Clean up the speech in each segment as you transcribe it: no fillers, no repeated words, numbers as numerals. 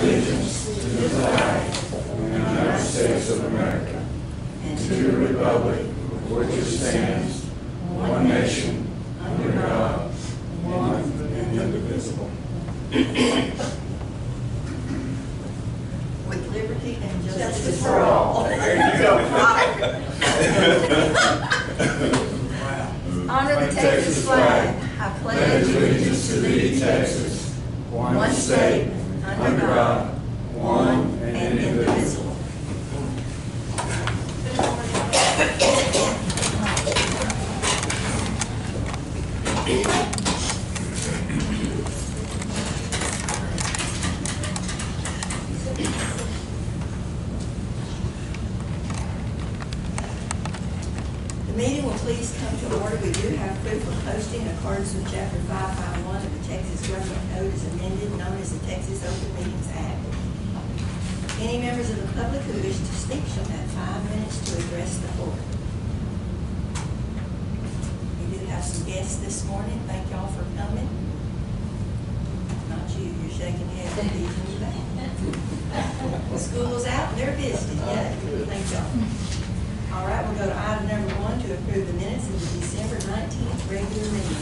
allegiance to the flag of the United States of America and to the republic for which it stands, one nation, under God, one and indivisible. With liberty and justice for all. There you go. Honor the Texas flag. I pledge allegiance to thee, Texas, one state, under God, one and indivisible. The meeting will please come to order. We do have proof of posting in accordance with Chapter 551 of the Texas Government Code as amended, known as the Texas Open Meetings Act. Any members of the public who wish to speak shall have 5 minutes to address the board. We do have some guests this morning. Thank y'all for coming. Not you. You're shaking your head and teasing you back. School's out and they're visiting. Yeah. Thank y'all. All right, we'll go to item number 1 to approve the minutes of the December 19th regular meeting.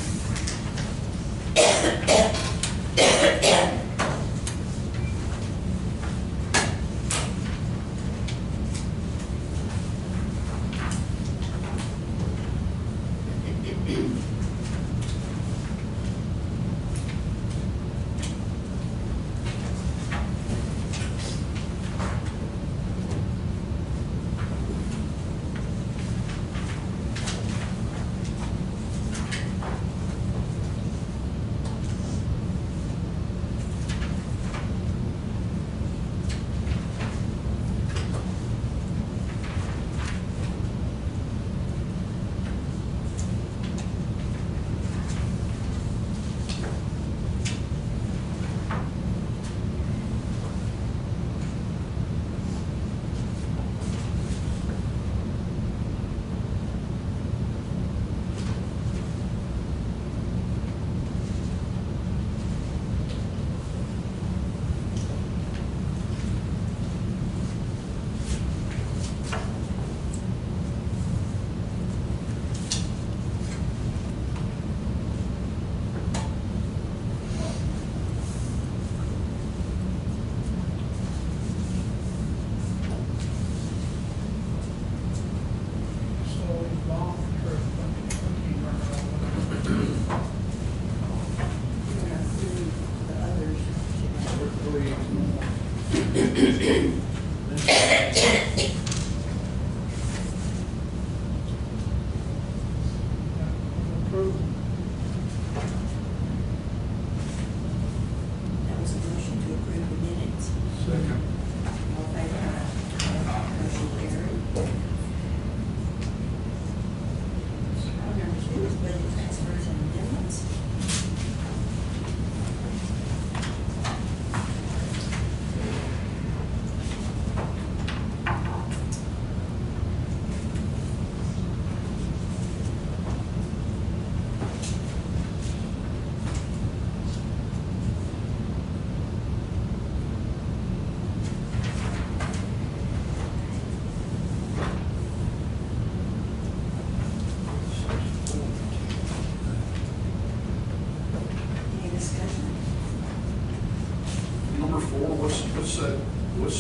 That was a motion to approve the minutes. Second. All in favor? Aye. Motion carried. Item number 2 is budget transfers and amendments. Any discussion? Number 4, what's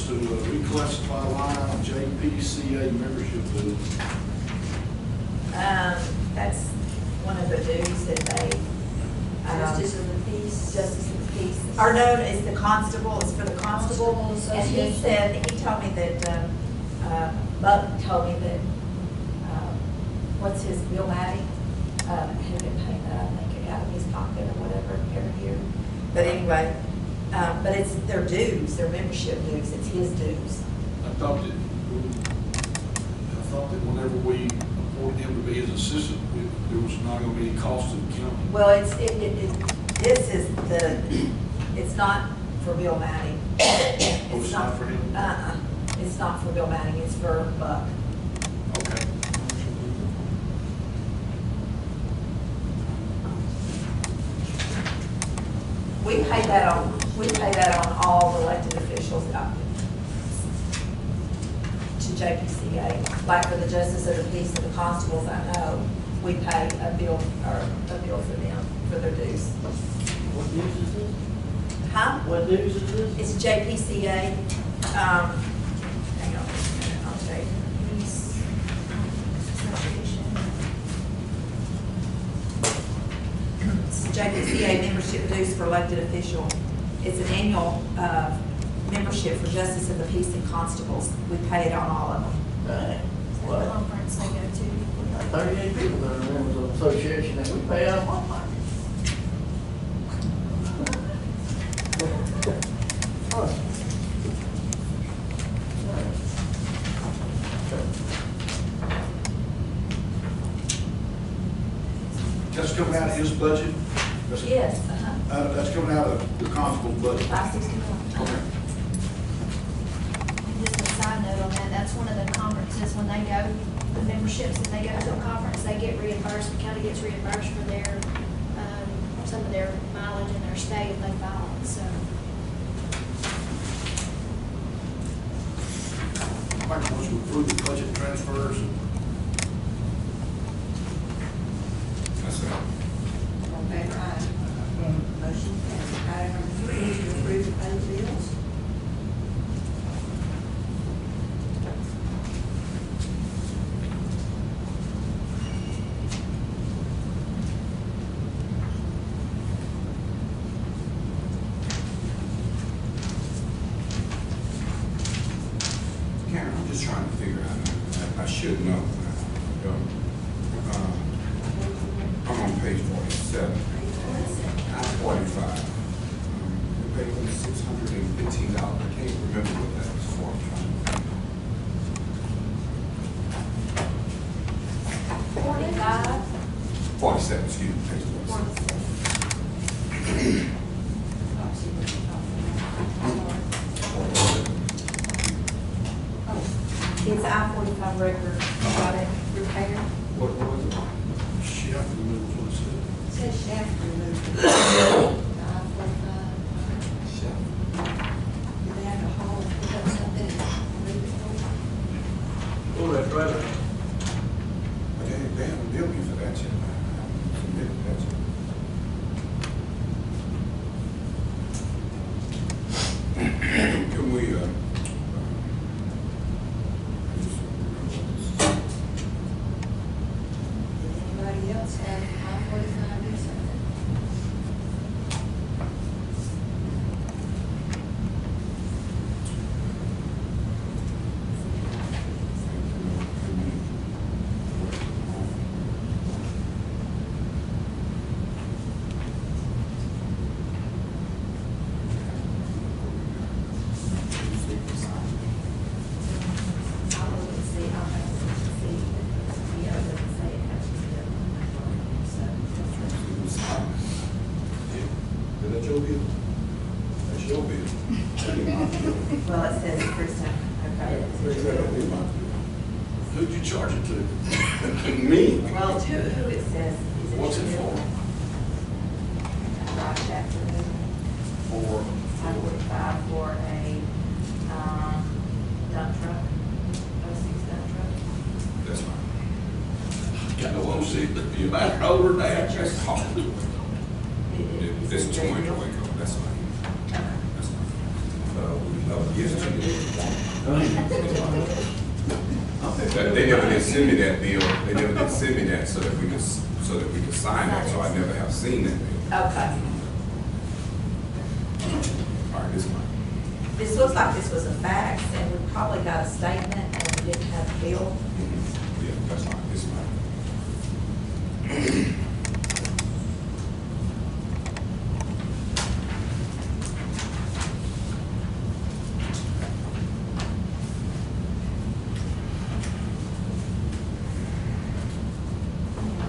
the reclassify line on JPCA membership dues? That's one of the dues that they, Justice of the peace. Justice of the Peace, or no, it's the constable, it's for the constable. Constable And he Association. said, he told me that, Buck told me that, what's his, Bill Matty, had been paying that, I think, out of his pocket or whatever every year. But anyway, but it's their dues, their membership dues, it's his dues. I thought that whenever we appointed him to be his assistant, there was not going to be any cost to the county. Well, this is it's not for Bill Matting. Oh, it's not for him? It's not for Bill Matting, it's for Buck. Okay. We pay that on all elected officials. officials to JPCA. Like for the justice of the peace and the constables, I know, we pay a bill for them, for their dues. What news is this? Huh? What news is this? It's JPCA, hang on just a minute, I'll tell you. It's JPCA membership dues for elected official. It's an annual, membership for justice of the peace and constables. We pay it on all of them. Dang. The What? conference they go to. 38 people that are members of the association that we pay out of our pocket. That's coming out of his budget? That's- Yes, That's coming out of the constable's budget. 561. Okay. And just a side note on that, that's one of the conferences, when they go, the memberships, if they go to a conference, they get reimbursed, the county gets reimbursed for their, some of their mileage and their stay if they file it, so. Make a motion to approve the budget transfers. That's it. All in favor, aye. Motion carries. Item number 3 is to approve the paid bills. Karen, I'm just trying to figure out, I should know. I'm on page 47, 45. We paid them $615. I can't remember what that was for. 45. 47, excuse me, page 47. It's I-45 record audit repair. What was it? Shaft removal, what it said. It says shaft removal. Chef. Do they have to haul, pick up something and move it over? Oh, that's right. They haven't billed me for that yet. I haven't submitted that yet. Can we, Did anybody else have I-45 or something? I'll look and see, I'll have to see, the other doesn't say it has to be done. Is that your bill? That's your bill. Well, it says first time, okay. Who'd you charge it to? Me? Well, who it says, is it? What's it for? Right, chapter, For, I-45 for a, dump truck, 06 dump truck. That's fine. got no OC, but you might over that. That's hard. Is This it is your 20 bill? Waco, that's fine. Okay. That's fine. Yes, to you. They never did send me that bill, they never did send me that so that we could, sign it, so I never have seen that bill. Okay. All right, this is mine. This looks like this was a fax, and we probably got a statement, and we didn't have a bill. Yeah, that's fine, this is mine.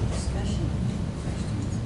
Discussion, questions?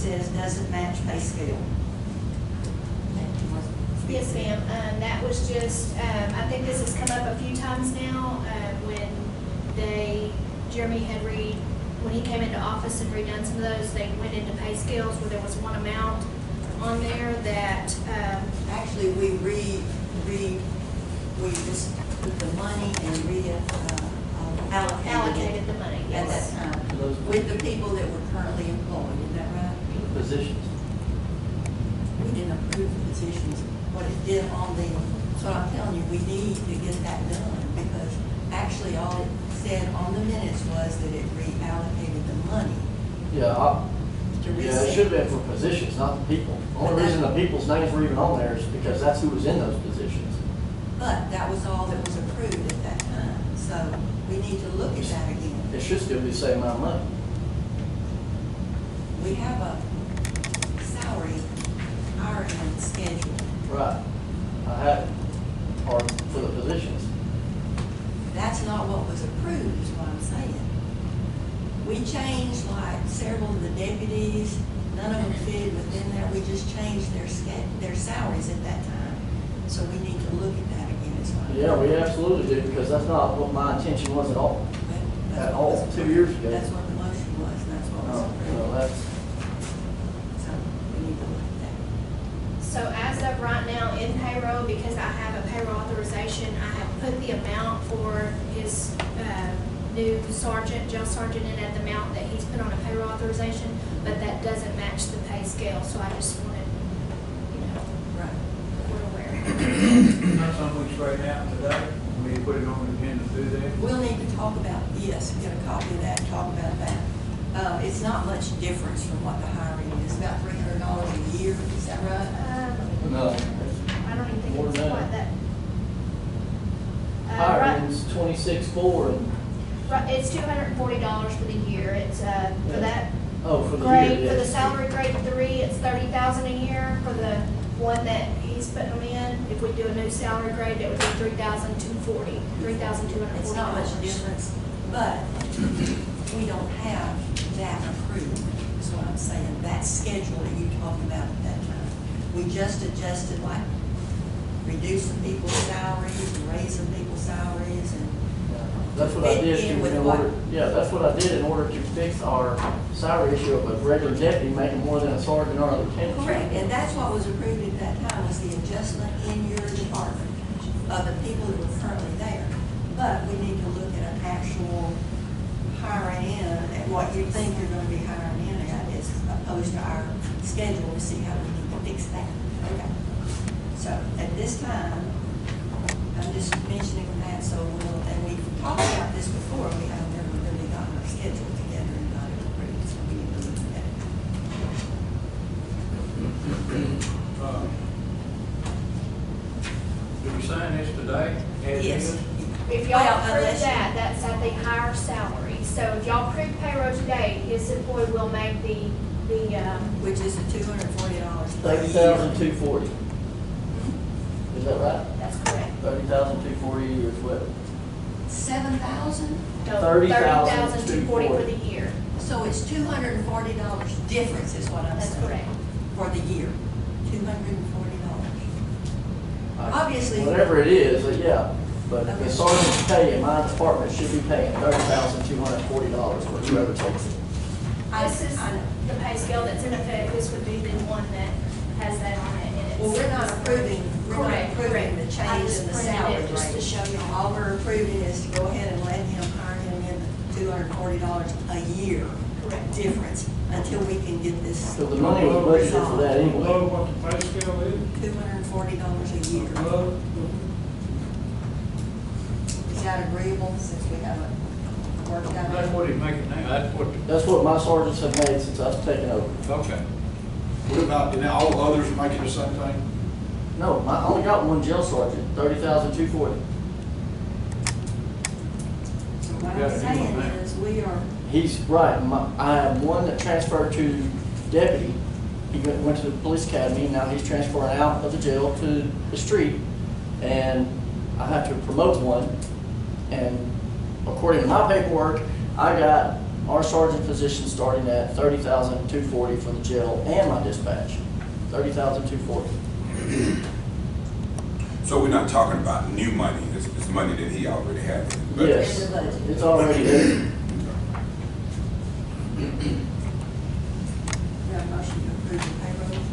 says doesn't match pay scale. Yes, ma'am. That was just, I think this has come up a few times now, when Jeremy had when he came into office and redone some of those, they went into pay scales where there was one amount on there that, Actually, we just put the money and allocated the money, at that yes. time To those with the people that were currently employed, isn't that right? positions. We didn't approve the positions, what it did on the, so I'm telling you, we need to get that done, because actually all it said on the minutes was that it reallocated the money Yeah, to yeah, reset. it should have been for positions, not the people. The only reason the people's names were even on there is because that's who was in those positions. But that was all that was approved at that time, so we need to look at that again. It should still be the same amount of money. We have a salary hiring schedule. Right. I have it, or for the positions. That's not what was approved, is what I'm saying. We changed like several of the deputies, none of them fitted within there, we just changed their salaries at that time. So we need to look at that again, is what I'm. Yeah, we absolutely do, because that's not what my intention was at all. That's At what all, was 2 approved. years ago. That's what the motion was, and that's what was No, approved. that's, So we need to look at that. So as of right now in payroll, because I have a payroll authorization, I have put the amount for his new sergeant, jail sergeant, in at the amount that he's put on a payroll authorization, but that doesn't match the pay scale, so I just wanted, Right. we're aware. That's something we straighten out today, we put it on the agenda to do that. We'll need to talk about, yes, get a copy of that, talk about that. It's not much difference from what the hiring is, about $300 a year, is that right? no. I don't even think More it's than quite that. that. Hiring's 26.4 and, Right, it's $240 for the year. It's, for that oh, for the grade, year, for the yes. salary grade 3, it's $30,000 a year. For the one that he's putting them in, if we do a new salary grade, it would be $3,240, $3,240. It's not much difference, but we don't have that approved, is what I'm saying. That schedule that you talked about at that time. We just adjusted, like, reducing people's salaries, and raising people's salaries, and That's what I did in with in what? order, yeah, that's what I did in order to fix our salary issue of a regular deputy making more than a sergeant or a lieutenant. correct, and that's what was approved at that time, was the adjustment in your department of the people that were currently there. But we need to look at an actual hiring in, at what you think you're gonna be hiring in at, as opposed to our schedule, to see how we need to fix that. Okay. So at this time, I'm just mentioning that, so we'll, and we've talked about this before, we have never really gotten our schedule together and got it approved, so we need to look at it. Do we sign this today? As Yes. is? If y'all Well, approve unless you- that, that's at the higher salary. So if y'all approve payroll today, his employee will make the, Which is the $240 a year. 30,240. Is that right? that's correct. 30,240 is what? 7,000? No, 30,240 for the year. So it's $240 difference is what I'm That's saying. correct. For the year, $240. Obviously. Whatever it is, yeah, but Okay. the sergeant's pay in my department should be paying $30,240 for whoever takes it. This is I know. the pay scale that's in effect. This would be the one that has that on it. And it's- Well, we're not approving Correct, the correct. I change just in the printed salary it just to rate. show you. All we're approving is to go ahead and let him hire him in the $240 a year Correct. difference until we can get this So the money was budgeted for that anyway. Below what the pay scale is? $240 a year. Below? Is that agreeable since we haven't worked out? That's what he's making now, that's what, That's what my sergeants have made since I've taken over. okay. What about, and all the others are making the same thing? No, I only got one jail sergeant, 30,240. So what Yeah, I'm you saying want that. is, we are, He's right. I have one that transferred to deputy. He went to the police academy. Now he's transferring out of the jail to the street. And I have to promote one. And according to my paperwork, I got our sergeant position starting at $30,240 for the jail and my dispatch. $30,240. So we're not talking about new money, it's money that he already had in his budget. Yes, In the budget. it's already there. We have a motion to approve the payroll.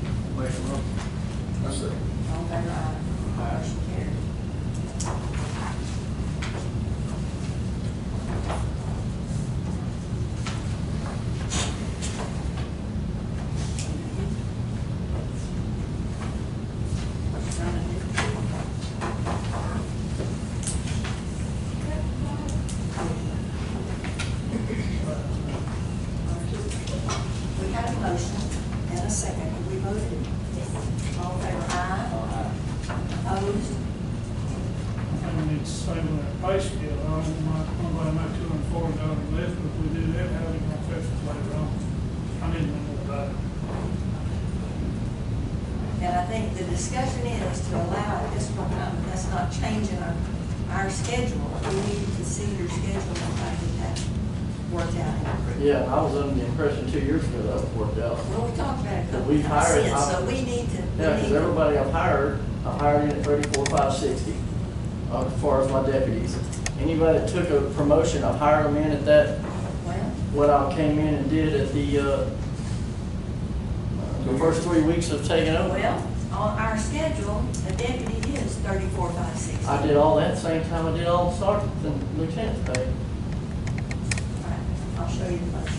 That's it. All in favor, aye. Motion carried. We had a motion and a second. Have we voted? All in favor, aye. Opposed? And it's stable at pay scale, I don't mind, nobody make $240 less, but if we do that, how are we gonna affect it later on? I need to know more about it. And I think the discussion is to allow it this one time, but that's not changing our schedule. We need to see your schedule and try to get that worked out. Yeah, I was under the impression 2 years ago that was worked out. Well, we talked about it a couple We've times hired- since, so we need to. Yeah, because everybody I've hired in at 34,560, as far as my deputies. Anybody that took a promotion, I've hired them in at that, Well, what I came in and did at the first 3 weeks of taking over. well, on our schedule, a deputy is 34,560. I did all that same time I did all the sergeants and lieutenants pay. All right, I'll show you the motion.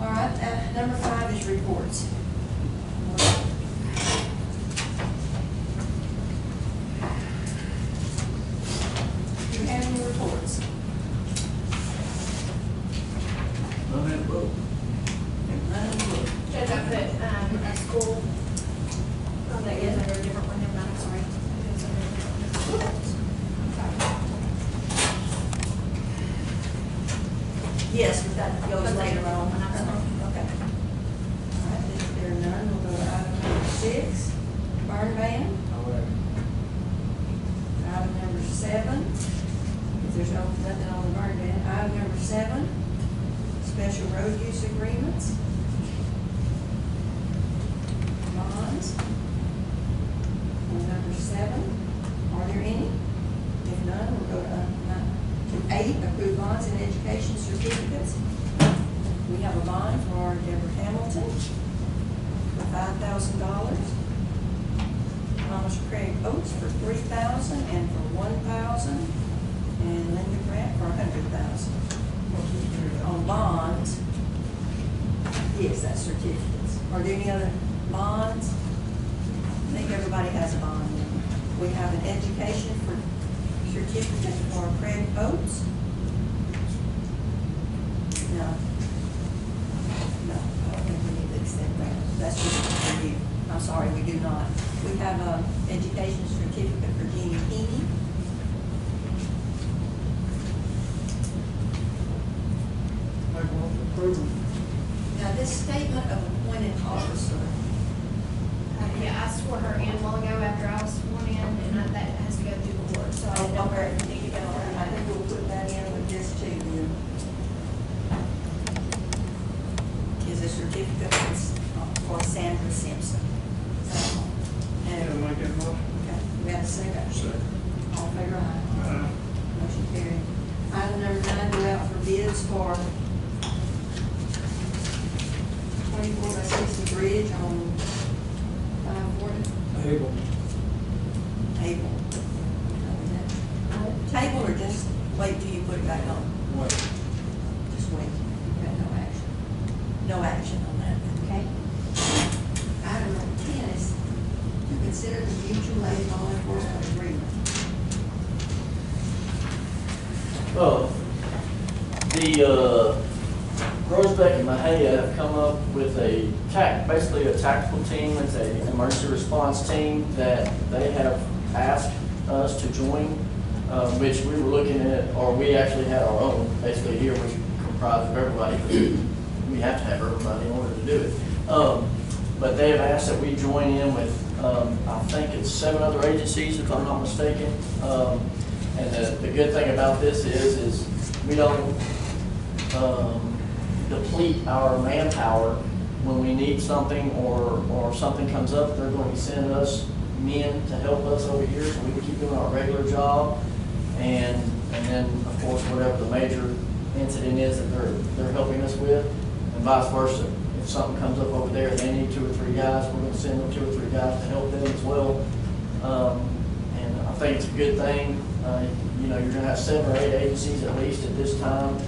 All right, number 5 is reports. Do you have any reports? None in the book. None in the book. Judge, I put, a school, oh, that is under a different one, never mind, I'm sorry. It's under a different one. Yes, but that goes That's later later on. on, I'm sorry. Okay. All right, if there are none, we'll go to item number 6, burn ban. Item number 7, if there's nothing on the burn ban. Item number 7, special road use agreements. Bonds. And number 7, are there any? If none, we'll go to 8, approve bonds and education certificates. We have a bond for Deborah Hamilton for $5,000. Thomas Craig Oates for $3,000 and for $1,000. And Linda Grant for $100,000. On bonds, yes, that's certificates. Are there any other bonds? I think everybody has a bond. We have an education for certificate for Craig Oates. No. No, I don't think we need to accept that. That's just for you. I'm sorry, we do not. We have an education certificate for Jeannie Heaney. Make one for approval. Now, this statement of appointed officer, Yeah, I swore her in a while ago after I was sworn in, and that has to go through the board, so I didn't know where it needed to go. I think we'll put that in with this too, then. Is a certificate for Sandra Simpson. Yeah, And, make that motion. okay, we have a second. Second. All in favor, aye. Motion carried. Item number 9, go out for bids for 24 by 60 bridge on 540. Table. Table. Table or just wait till you put it back on? What? Just wait. You've got no action. No action on that, okay? Item number 10 is to consider the mutual aid law enforcement agreement. The Groesbeck and Mahia have come up with basically a tactical team. It's an emergency response team that they have asked us to join, which we were looking at, or we actually had our own. Basically here we comprise of everybody, because we have to have everybody in order to do it. But they have asked that we join in with, I think it's 7 other agencies, if I'm not mistaken. And the good thing about this is we don't deplete our manpower when we need something or something comes up. They're going to be sending us men to help us over here so we can keep doing our regular job. And then, of course, whatever the major incident is that they're helping us with, and vice versa. If something comes up over there, they need 2 or 3 guys, we're going to send them 2 or 3 guys to help them as well. And I think it's a good thing. You're going to have 7 or 8 agencies at least at this time,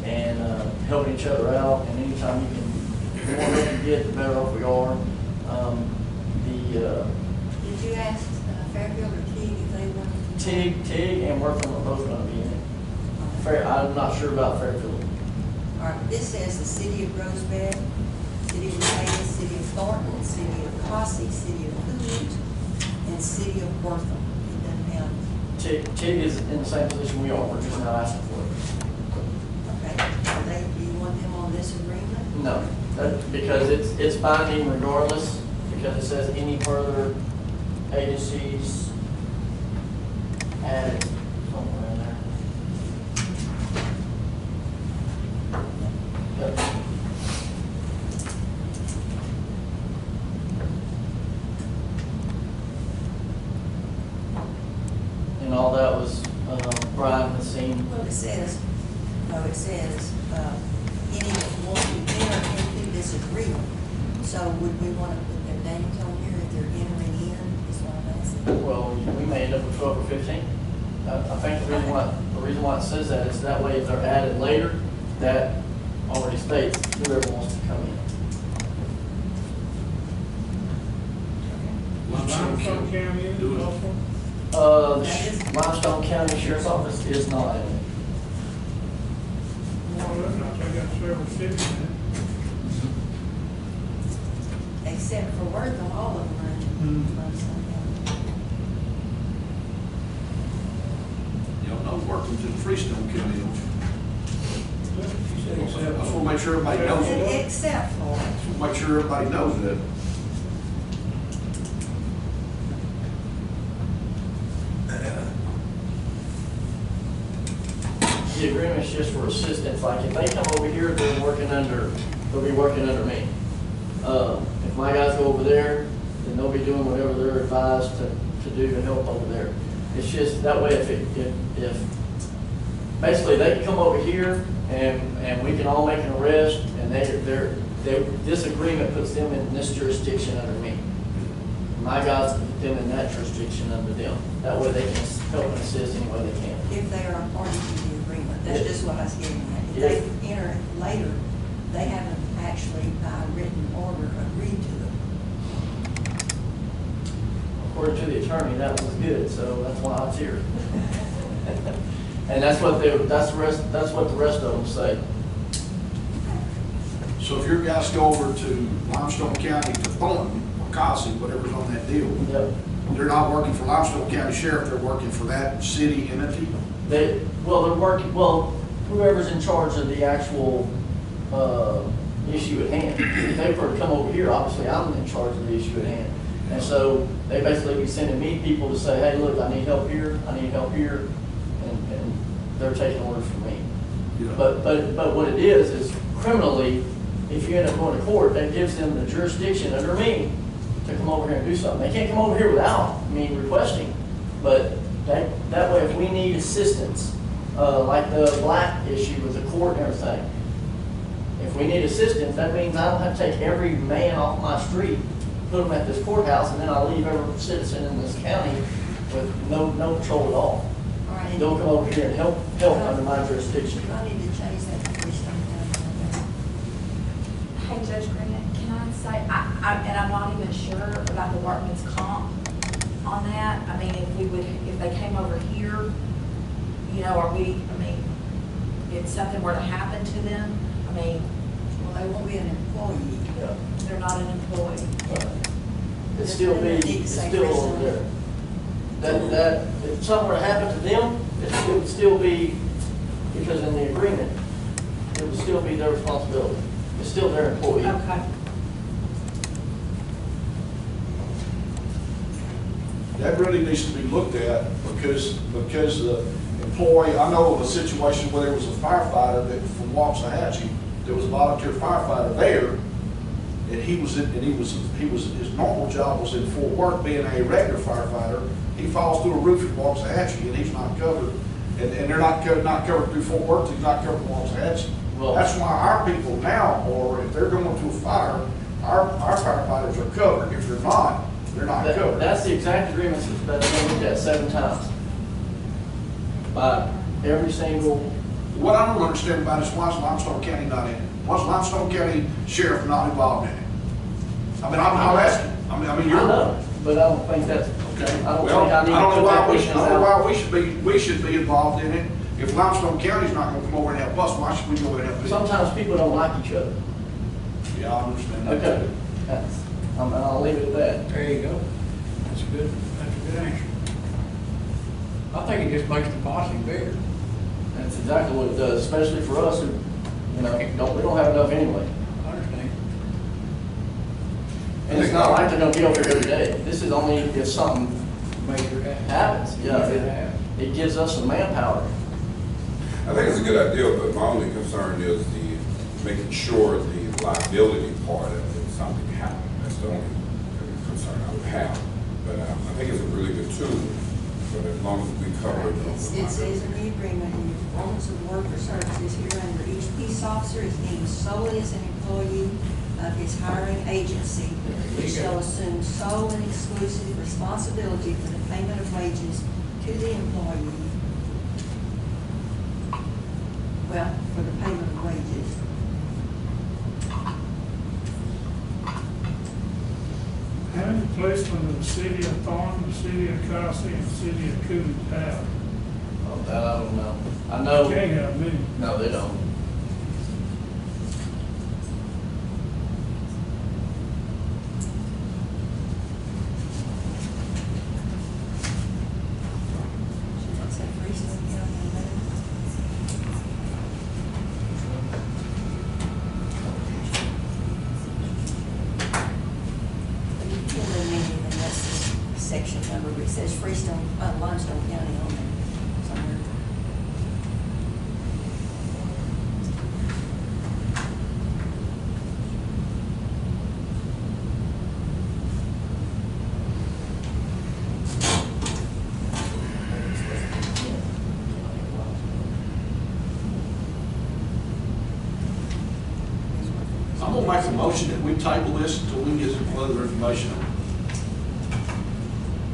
and helping each other out. And anytime the more we can get, the better off we are. Did you ask Fairfield or Teague if they wanted to? Teague and Wortham are both going to be in it. I'm not sure about Fairfield. All right, this says the city of Groesbeck, city of Mayes, city of Thornton, city of Cossey, city of Hoot, and city of Wortham. It doesn't have. Teague is in the same position we are, we're just not asking for it. Okay, do you want them on this agreement? No, because it's binding regardless, because it says any further agencies added somewhere in there. Yep. And all that was Brian has seen. Well, it says, any that want to enter into this agreement. So would we want to put their names on here if they're entering in, is what I'm asking? Well, we may end up with 12 or 15. I think the reason why it says that is that way if they're added later, that already states whoever wants to come in. Limestone County is Do it. also. The Limestone County Sheriff's Office is not in it. Well, that's not, they got several cities in it. Except for Wortham, all of them are in Limestone County. Y'all know Workham's in Freestone County, don't you? She said I except just for- want to make sure everybody knows it. Except for, Just want to make sure everybody knows that. The agreement's just for assistance, like if they come over here, they'll be working under me. If my guys go over there, then they'll be doing whatever they're advised to do to help over there. It's just that way if basically they can come over here and we can all make an arrest and this agreement puts them in this jurisdiction under me. My guys put them in that jurisdiction under them. That way they can help and assist any way they can. if they are a party to the agreement, that's just what I was getting at. If Yeah. they enter later, they haven't actually by written order agreed to it. According to the attorney, that was good, so that's why it's here. And that's what the rest of them say. So if your guys go over to Limestone County to Thornton or Cossey, whatever's on that deal, Yep. they're not working for Limestone County Sheriff, they're working for that city entity? They're working, whoever's in charge of the actual, issue at hand. If they were to come over here, obviously I'm in charge of the issue at hand. And so they basically be sending me people to say, hey, look, I need help here, and they're taking orders from me. Yeah. But what it is criminally, if you end up going to court, that gives them the jurisdiction under me to come over here and do something. They can't come over here without me requesting, but that way if we need assistance, like the black issue with the court and everything, if we need assistance, that means I don't have to take every man off my street, put them at this courthouse, and then I leave every citizen in this county with no patrol at all. All right. Don't come over here and help under my jurisdiction. I need to change that to Freestone County. Hey, Judge Grant, can I say, and I'm not even sure about the workman's comp on that. I mean, if they came over here, if something were to happen to them, Well, they won't be an employee. Yeah. they're not an employee. It's still there. That, if something were to happen to them, it would still be, because in the agreement, it would still be their responsibility. It's still their employee. Okay. That really needs to be looked at because employee, I know of a situation where there was a firefighter that from Waxahachie, there was a volunteer firefighter there, and his normal job was in Fort Worth, being a regular firefighter. He falls through a roof in Waxahachie, and he's not covered, and they're not covered through Fort Worth, he's not covered in Waxahachie. Well- That's why our people now, or if they're going to a fire, our firefighters are covered. If they're not, they're not covered. That's the exact agreements that's been looked at 7 times. By every single, What I don't understand about is why is Limestone County not in it? Why is Limestone County Sheriff not involved in it? I mean, I'm asking. I mean, I you're. know, but I don't think that's, Okay. I don't Well, think I need to don't know put why that we business I don't know out. why we should be involved in it. If Limestone County's not gonna come over and help us, why should we go over and help them? Sometimes people don't like each other. Yeah, I understand that. Okay. That's, I'll leave it at that. There you go. That's a good answer. I think it just makes the posse bigger. That's exactly what it does, especially for us who, we don't have enough anyway. I understand. And it's not like they're gonna be over here every day. This is only if something Major happens, yeah. Make it happen. It gives us some manpower. I think it's a good idea, but my only concern is making sure the liability part of it, if something happened. That's the only concern I would have. But I think it's a really good tool, but as long as we cover it. It says in the agreement, in the performance of work or services hereunder, each peace officer is deemed solely as an employee of his hiring agency, which shall assume sole and exclusive responsibility for the payment of wages to the employee. Well, for the payment of wages. How many policemen do the city of Thornton, the city of Kelsey, and the city of Coolidge have? Oh, that I don't know. I know, Can't have many. no, they don't. Should that say Freestone County on there? You can eliminate it, and that's the section number, but it says Freestone, Limestone County on there somewhere. I'm gonna make a motion that we table this until we can get some further information on it.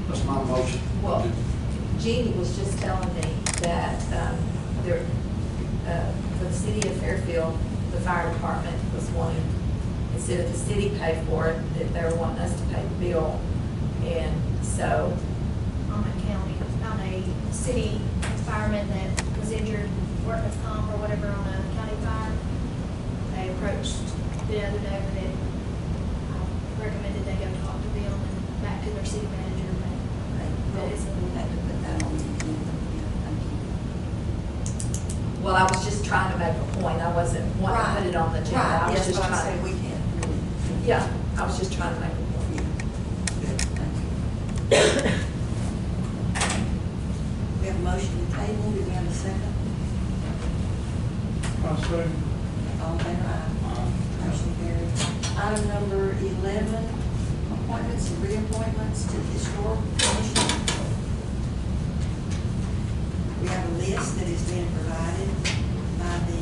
That's my motion. Well, Jeannie was just telling me that, there, for the city of Fairfield, the fire department was wanting, instead of the city pay for it, that they were wanting us to pay the bill. And so, On a county, on a city fireman that was injured, workman's comp or whatever on a county fire, they approached the other day, but they recommended they go talk to Bill and back to their city manager, but that is We'll have to put that on the agenda. Yeah, thank you. well, I was just trying to make a point. I wasn't wanting to put it on the agenda. I Right, was yes, just but I trying said we to, can't. yeah, I was just trying to make a point. Good, thank you. We have a motion to table, do we have a second? I say, All in favor, aye. Motion carried. Item number 11, appointments and reappointments to the Historical Commission. We have a list that is being provided by the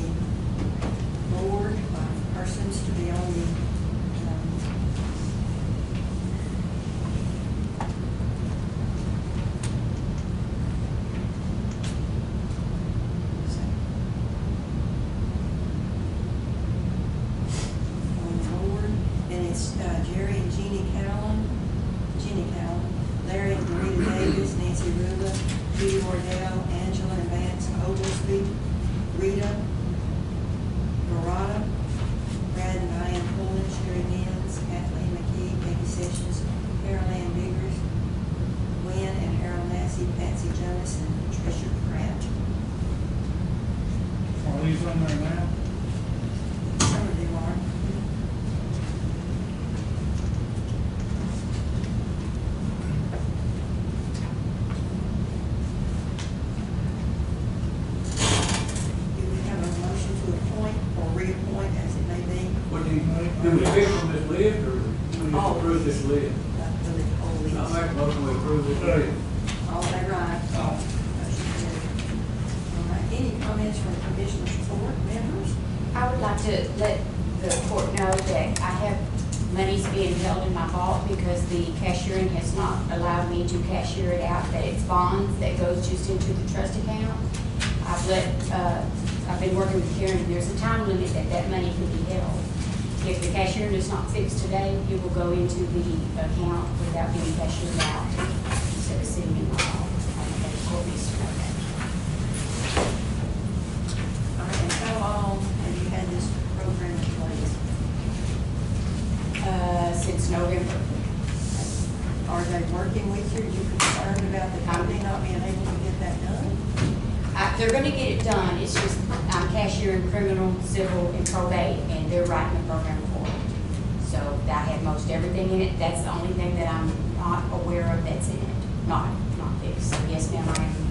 board, by persons to be on the, on the board, and it's Jerry and Jeannie Callan, Larry and Rita Davis, Nancy Rula, Judy Wardell, Angela and Vance Oglesby, Rita Barada, Brad and Diane Pullen, Sherry Menz, Kathleen McKee, Peggy Sessions, Carol Ann Biggers, Gwen and Harold Massey, Patsy Jonas, and Tricia Pratt. are these on there now? Some of them are. we pick from this list, or we just Oh. approve this list? For the whole list. I'll make a motion, we approve this list. All in favor, aye. Motion carried. All right, any comments from commissioners' court members? I would like to let the court know that I have monies being held in my vault because the cashiering has not allowed me to cashier it out, that it's bonds that goes just into the trust account. I've been working with Karen, and there's a time limit that money can be held. If the cashier is not fixed today, it will go into the account without being cashiered out instead of sitting in my vault. I think the court needs to know that. All right, and how long have you had this program in place? Since November. Are they working with you? Are you concerned about the company not being able to get that done? They're gonna get it done, it's just, I'm cashiering criminal, civil, and probate, and they're writing a program for it. So I have most everything in it, that's the only thing that I'm not aware of that's in it, not fixed. So yes, ma'am, I am